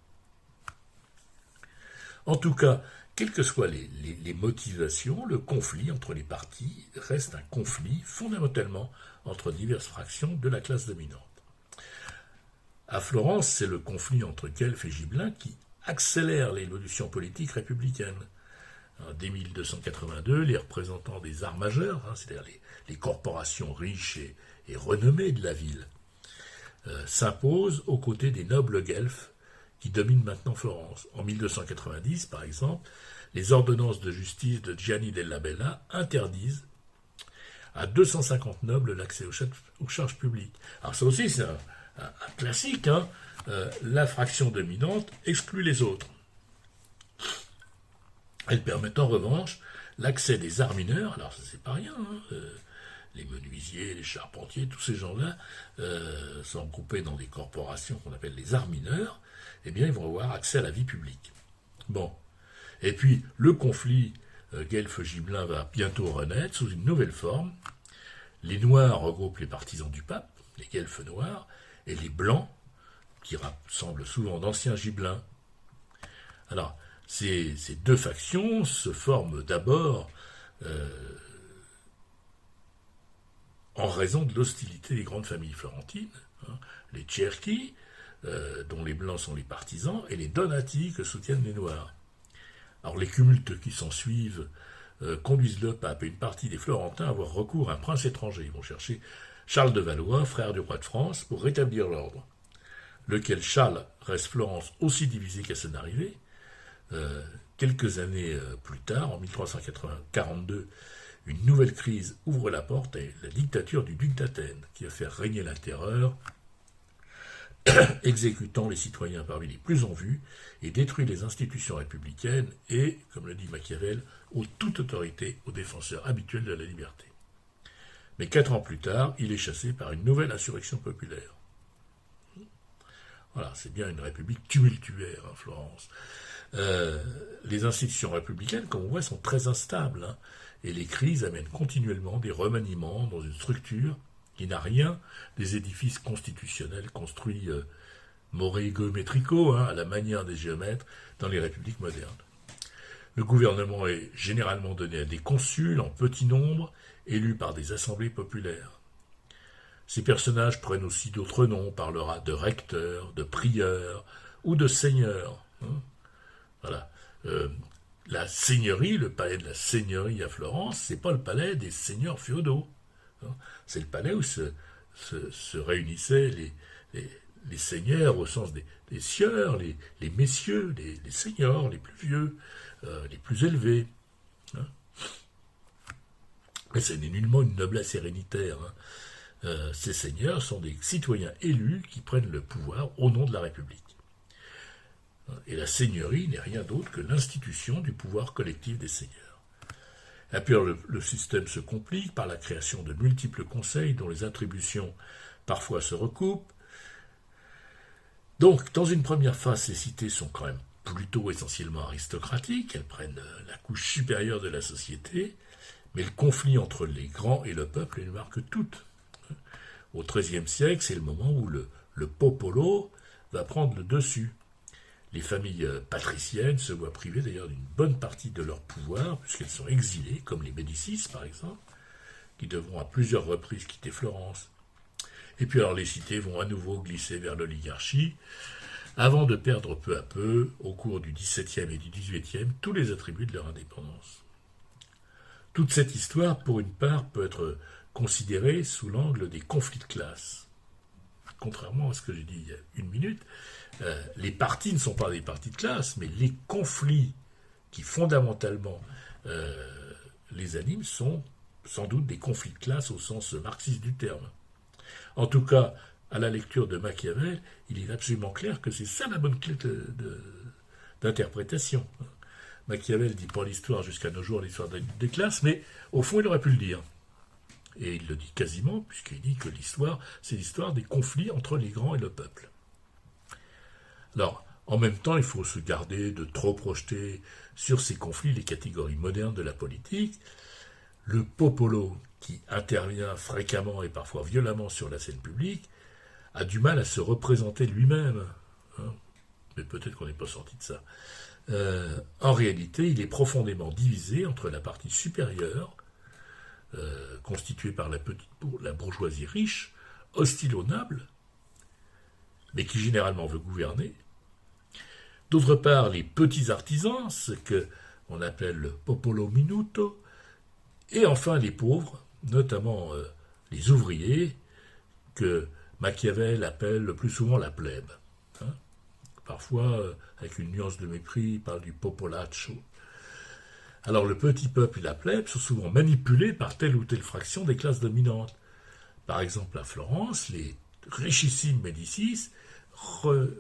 En tout cas, quelles que soient les motivations, le conflit entre les partis reste un conflit fondamentalement entre diverses fractions de la classe dominante. À Florence, c'est le conflit entre Guelfes et Gibelins qui accélère l'évolution politique républicaine. Dès 1282, les représentants des arts majeurs, c'est-à-dire les corporations riches et renommées de la ville, s'imposent aux côtés des nobles guelfes qui dominent maintenant Florence. En 1290, par exemple, les ordonnances de justice de Gianni della Bella interdisent à 250 nobles l'accès aux charges publiques. Alors ça aussi, c'est un classique. La fraction dominante exclut les autres. Elle permet en revanche l'accès des arts mineurs. Alors ça, c'est pas rien. Les menuisiers, les charpentiers, tous ces gens-là sont regroupés dans des corporations qu'on appelle les arts mineurs. Eh bien, ils vont avoir accès à la vie publique. Bon. Et puis, le conflit Guelfe-Gibelin va bientôt renaître sous une nouvelle forme. Les Noirs regroupent les partisans du pape, les Guelfes noirs, et les Blancs, qui rassemblent souvent d'anciens Gibelins. Alors, ces deux factions se forment d'abord en raison de l'hostilité des grandes familles florentines, les Cerchi, dont les Blancs sont les partisans, et les Donati que soutiennent les Noirs. Alors les tumultes qui s'ensuivent conduisent le pape et une partie des Florentins à avoir recours à un prince étranger. Ils vont chercher Charles de Valois, frère du roi de France, pour rétablir l'ordre. Lequel Charles reste Florence aussi divisée qu'à son arrivée. Quelques années plus tard, en 1342, une nouvelle crise ouvre la porte à la dictature du duc d'Athènes, qui va faire régner la terreur exécutant les citoyens parmi les plus en vue, et détruit les institutions républicaines et, comme le dit Machiavel, ôte toute autorité aux défenseurs habituels de la liberté. Mais 4 ans plus tard, il est chassé par une nouvelle insurrection populaire. Voilà, c'est bien une république tumultuaire, hein, Florence. Les institutions républicaines, comme on voit, sont très instables, hein, et les crises amènent continuellement des remaniements dans une structure qui n'a rien des édifices constitutionnels construits morégo-métrico, hein, à la manière des géomètres dans les républiques modernes. Le gouvernement est généralement donné à des consuls en petit nombre, élus par des assemblées populaires. Ces personnages prennent aussi d'autres noms, on parlera de recteurs, de prieurs ou de seigneurs. Hein. Voilà. La seigneurie, le palais de la seigneurie à Florence, c'est pas le palais des seigneurs féodaux. Hein. C'est le palais où se réunissaient les seigneurs au sens des sieurs, les messieurs, les seigneurs, les plus vieux, les plus élevés. Hein. Mais ce n'est nullement une noblesse héréditaire. Hein. Ces seigneurs sont des citoyens élus qui prennent le pouvoir au nom de la République. Et la seigneurie n'est rien d'autre que l'institution du pouvoir collectif des seigneurs. Et puis le système se complique par la création de multiples conseils dont les attributions parfois se recoupent. Donc, dans une première phase, les cités sont quand même plutôt essentiellement aristocratiques, elles prennent la couche supérieure de la société, mais le conflit entre les grands et le peuple les marque toutes. Au XIIIe siècle, c'est le moment où le popolo va prendre le dessus. Les familles patriciennes se voient privées d'ailleurs d'une bonne partie de leur pouvoir, puisqu'elles sont exilées, comme les Médicis par exemple, qui devront à plusieurs reprises quitter Florence. Et puis alors les cités vont à nouveau glisser vers l'oligarchie, avant de perdre peu à peu, au cours du XVIIe et du XVIIIe, tous les attributs de leur indépendance. Toute cette histoire, pour une part, peut être considérée sous l'angle des conflits de classe. Contrairement à ce que j'ai dit il y a une minute, les partis ne sont pas des partis de classe, mais les conflits qui fondamentalement les animent sont sans doute des conflits de classe au sens marxiste du terme. En tout cas, à la lecture de Machiavel, il est absolument clair que c'est ça la bonne clé d'interprétation. Machiavel dit pour l'histoire jusqu'à nos jours l'histoire des classes, mais au fond il aurait pu le dire. Et il le dit quasiment, puisqu'il dit que l'histoire, c'est l'histoire des conflits entre les grands et le peuple. Alors, en même temps, il faut se garder de trop projeter sur ces conflits les catégories modernes de la politique. Le popolo, qui intervient fréquemment et parfois violemment sur la scène publique, a du mal à se représenter lui-même. Hein, mais peut-être qu'on n'est pas sorti de ça. En réalité, il est profondément divisé entre la partie supérieure, constituée par la bourgeoisie riche, hostile aux nobles, mais qui généralement veut gouverner. D'autre part, les petits artisans, ce qu'on appelle le popolo minuto, et enfin les pauvres, notamment les ouvriers, que Machiavel appelle le plus souvent la plèbe. Hein. Parfois, avec une nuance de mépris, il parle du popolaccio. Alors le petit peuple et la plèbe sont souvent manipulés par telle ou telle fraction des classes dominantes. Par exemple, à Florence, les richissimes Médicis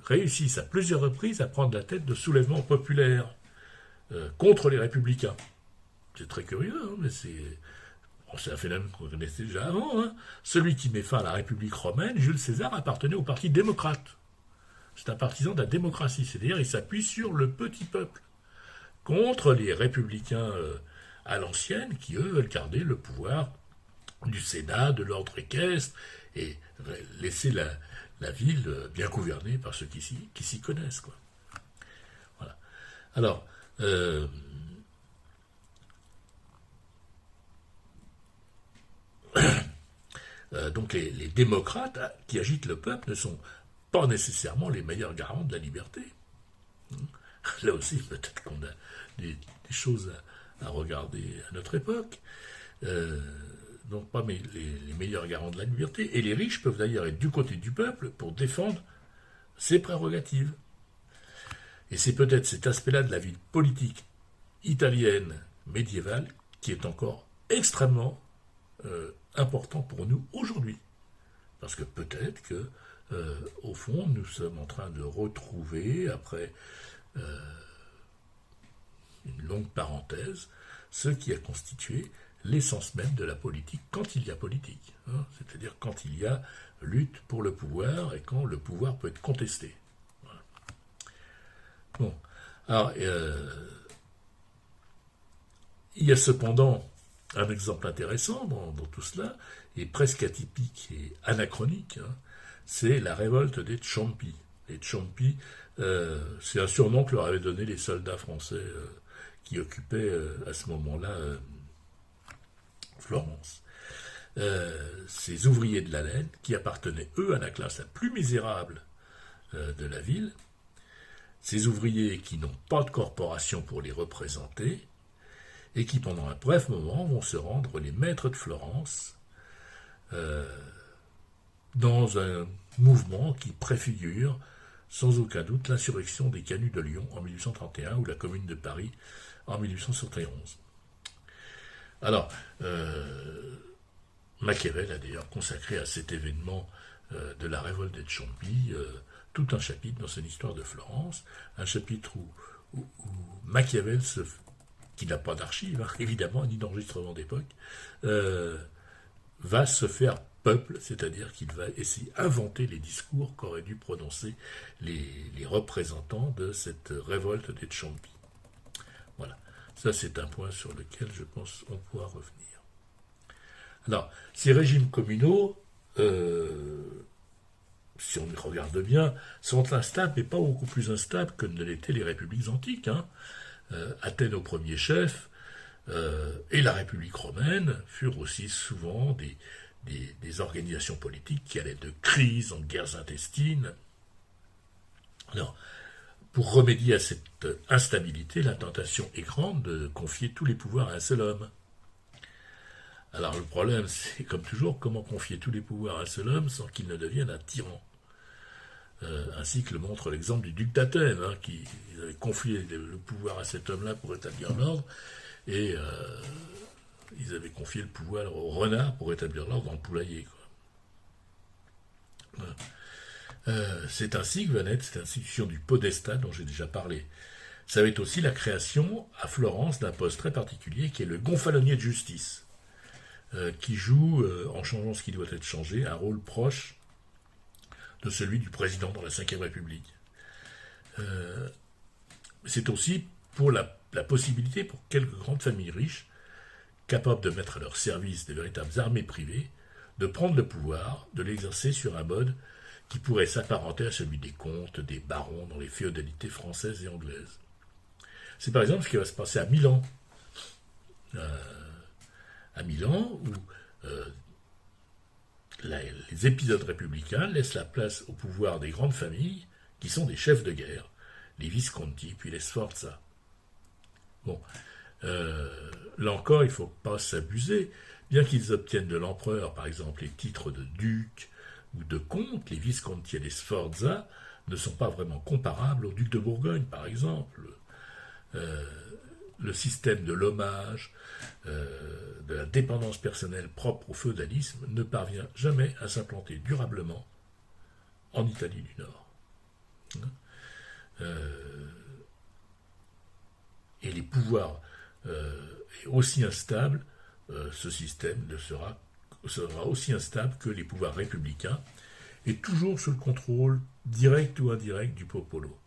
réussissent à plusieurs reprises à prendre la tête de soulèvements populaires contre les républicains. C'est très curieux, hein, mais c'est un phénomène qu'on connaissait déjà avant. Hein. Celui qui met fin à la République romaine, Jules César, appartenait au parti démocrate. C'est un partisan de la démocratie, c'est-à-dire il s'appuie sur le petit peuple, contre les républicains à l'ancienne, qui eux veulent garder le pouvoir du Sénat, de l'ordre équestre, et laisser la ville bien gouvernée par ceux qui s'y connaissent. Quoi. Voilà. Alors, donc les démocrates qui agitent le peuple ne sont pas nécessairement les meilleurs garants de la liberté. Là aussi, peut-être qu'on a des choses à regarder à notre époque. Donc pas les meilleurs garants de la liberté. Et les riches peuvent d'ailleurs être du côté du peuple pour défendre ses prérogatives. Et c'est peut-être cet aspect-là de la vie politique italienne médiévale qui est encore extrêmement important pour nous aujourd'hui. Parce que peut-être que au fond, nous sommes en train de retrouver, après une longue parenthèse, ce qui a constitué l'essence même de la politique quand il y a politique, hein, c'est-à-dire quand il y a lutte pour le pouvoir et quand le pouvoir peut être contesté. Voilà. Bon, alors, il y a cependant un exemple intéressant dans tout cela, et presque atypique et anachronique, hein, c'est la révolte des Tchampi. Les Tchampi, c'est un surnom que leur avaient donné les soldats français qui occupaient à ce moment-là Florence. Ces ouvriers de la laine qui appartenaient, eux, à la classe la plus misérable de la ville, ces ouvriers qui n'ont pas de corporation pour les représenter, et qui, pendant un bref moment, vont se rendre les maîtres de Florence dans un mouvement qui préfigure sans aucun doute l'insurrection des Canuts de Lyon en 1831 ou la Commune de Paris en 1871. Alors, Machiavel a d'ailleurs consacré à cet événement de la révolte des Tchampi tout un chapitre dans son histoire de Florence, un chapitre où Machiavel, qui n'a pas d'archives, hein, évidemment, ni d'enregistrement d'époque, va se faire peuple, c'est-à-dire qu'il va essayer d'inventer les discours qu'auraient dû prononcer les représentants de cette révolte des Tchampi. Voilà, ça c'est un point sur lequel je pense on pourra revenir. Alors, ces régimes communaux, si on y regarde bien, sont instables, mais pas beaucoup plus instables que ne l'étaient les républiques antiques. Hein. Athènes au premier chef, et la République romaine furent aussi souvent des organisations politiques qui allaient de crises en guerres intestines. Alors, pour remédier à cette instabilité, la tentation est grande de confier tous les pouvoirs à un seul homme. Alors le problème, c'est comme toujours, comment confier tous les pouvoirs à un seul homme sans qu'il ne devienne un tyran. Ainsi que le montre l'exemple du duc d'Athènes, hein, qui avait confié le pouvoir à cet homme-là pour établir l'ordre, et ils avaient confié le pouvoir au renard pour établir l'ordre dans le poulailler. Quoi. Voilà. C'est ainsi que va naître cette institution du podestat dont j'ai déjà parlé. Ça va être aussi la création à Florence d'un poste très particulier qui est le gonfalonier de justice, qui joue, en changeant ce qui doit être changé, un rôle proche de celui du président dans la Ve République. C'est aussi pour la possibilité pour quelques grandes familles riches, capables de mettre à leur service des véritables armées privées, de prendre le pouvoir, de l'exercer sur un mode qui pourrait s'apparenter à celui des comtes, des barons dans les féodalités françaises et anglaises. C'est par exemple ce qui va se passer à Milan. À Milan, où les épisodes républicains laissent la place au pouvoir des grandes familles, qui sont des chefs de guerre, les Visconti, puis les Sforza. Bon, là encore, il ne faut pas s'abuser. Bien qu'ils obtiennent de l'empereur, par exemple, les titres de duc ou de comte, les Visconti et les Sforza ne sont pas vraiment comparables au duc de Bourgogne, par exemple. Le système de l'hommage, de la dépendance personnelle propre au féodalisme ne parvient jamais à s'implanter durablement en Italie du Nord. Et les pouvoirs aussi instables, ce système sera aussi instable que les pouvoirs républicains, et toujours sous le contrôle direct ou indirect du popolo.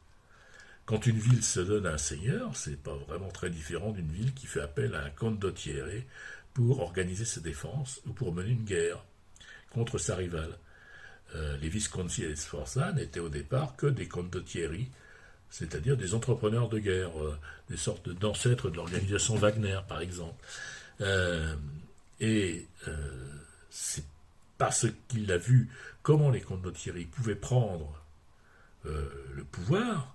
Quand une ville se donne à un seigneur, c'est pas vraiment très différent d'une ville qui fait appel à un condottiere pour organiser ses défenses ou pour mener une guerre contre sa rivale. Les Visconti et les Sforza n'étaient au départ que des condottieri, c'est-à-dire des entrepreneurs de guerre, des sortes d'ancêtres de l'organisation Wagner, par exemple. C'est parce qu'il a vu comment les condottieri pouvaient prendre le pouvoir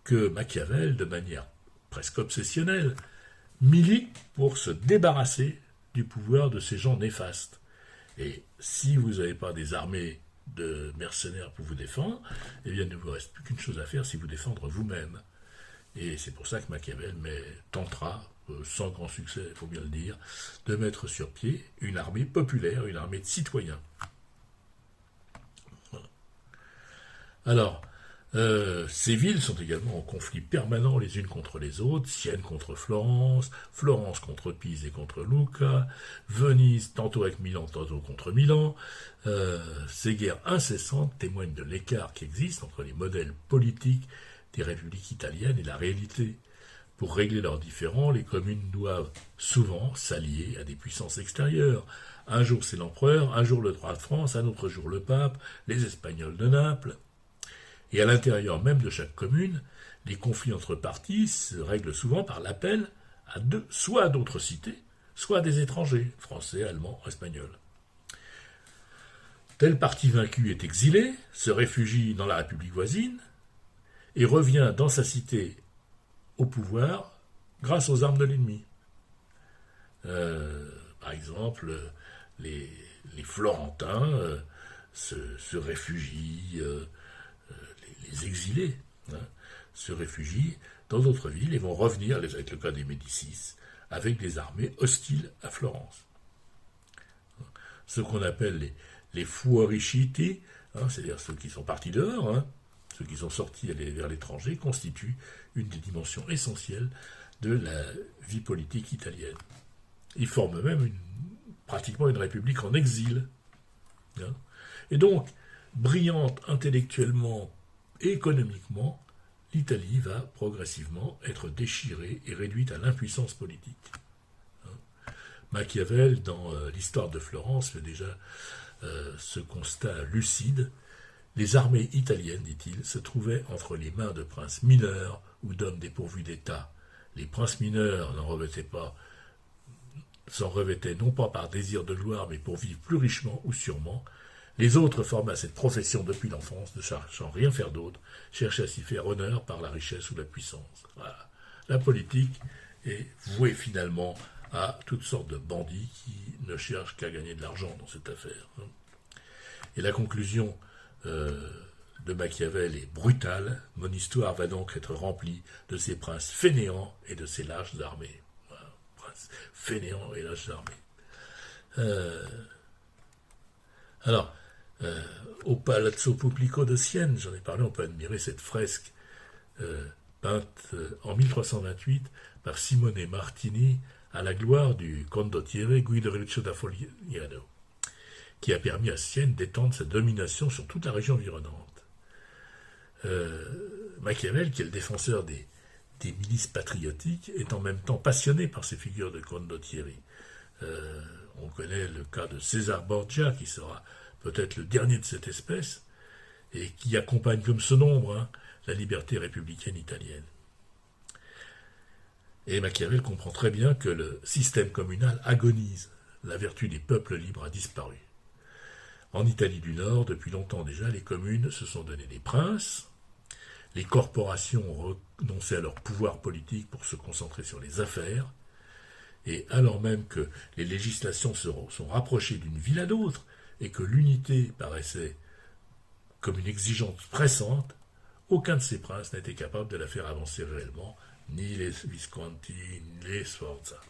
que Machiavel, de manière presque obsessionnelle, milite pour se débarrasser du pouvoir de ces gens néfastes. Et si vous n'avez pas des armées de mercenaires pour vous défendre, eh bien, il ne vous reste plus qu'une chose à faire, c'est vous défendre vous-même. Et c'est pour ça que Machiavel tentera, sans grand succès, il faut bien le dire, de mettre sur pied une armée populaire, une armée de citoyens. Alors, ces villes sont également en conflit permanent les unes contre les autres, Sienne contre Florence, Florence contre Pise et contre Lucca, Venise tantôt avec Milan, tantôt contre Milan. Ces guerres incessantes témoignent de l'écart qui existe entre les modèles politiques des républiques italiennes et la réalité. Pour régler leurs différends, les communes doivent souvent s'allier à des puissances extérieures. Un jour c'est l'empereur, un jour le roi de France, un autre jour le pape, les Espagnols de Naples. Et à l'intérieur même de chaque commune, les conflits entre partis se règlent souvent par l'appel soit à d'autres cités, soit à des étrangers, français, allemands, espagnols. Tel parti vaincu est exilé, se réfugie dans la République voisine, et revient dans sa cité au pouvoir grâce aux armes de l'ennemi. Par exemple, les Florentins se réfugient, les exilés se réfugient dans d'autres villes et vont revenir, avec le cas des Médicis, avec des armées hostiles à Florence. Ce qu'on appelle les fuoriciti, c'est-à-dire ceux qui sont partis dehors, ceux qui sont sortis vers l'étranger, constituent une des dimensions essentielles de la vie politique italienne. Ils forment même pratiquement une république en exil. Et donc, brillante intellectuellement et économiquement, l'Italie va progressivement être déchirée et réduite à l'impuissance politique. Machiavel, dans l'histoire de Florence, fait déjà ce constat lucide. Les armées italiennes, dit-il, se trouvaient entre les mains de princes mineurs ou d'hommes dépourvus d'État. Les princes mineurs s'en revêtaient non pas par désir de gloire, mais pour vivre plus richement ou sûrement. Les autres formaient à cette profession depuis l'enfance, ne cherchant rien faire d'autre, cherchaient à s'y faire honneur par la richesse ou la puissance. Voilà. La politique est vouée finalement à toutes sortes de bandits qui ne cherchent qu'à gagner de l'argent dans cette affaire. Et la conclusion de Machiavel est brutale. Mon histoire va donc être remplie de ces princes fainéants et de ces lâches armés. Voilà. Princes fainéants et lâches armés. Alors, au Palazzo Pubblico de Sienne, j'en ai parlé, on peut admirer cette fresque peinte en 1328 par Simone Martini à la gloire du condottiere Guido Riccio da Fogliano, qui a permis à Sienne d'étendre sa domination sur toute la région environnante. Machiavel, qui est le défenseur des milices patriotiques, est en même temps passionné par ces figures de condottieri. On connaît le cas de César Borgia, qui sera peut-être le dernier de cette espèce, et qui accompagne comme ce nombre la liberté républicaine italienne. Et Machiavel comprend très bien que le système communal agonise. La vertu des peuples libres a disparu. En Italie du Nord, depuis longtemps déjà, les communes se sont donné des princes, les corporations ont renoncé à leur pouvoir politique pour se concentrer sur les affaires, et alors même que les législations sont rapprochées d'une ville à l'autre, et que l'unité paraissait comme une exigence pressante, aucun de ces princes n'était capable de la faire avancer réellement, ni les Visconti, ni les Sforza.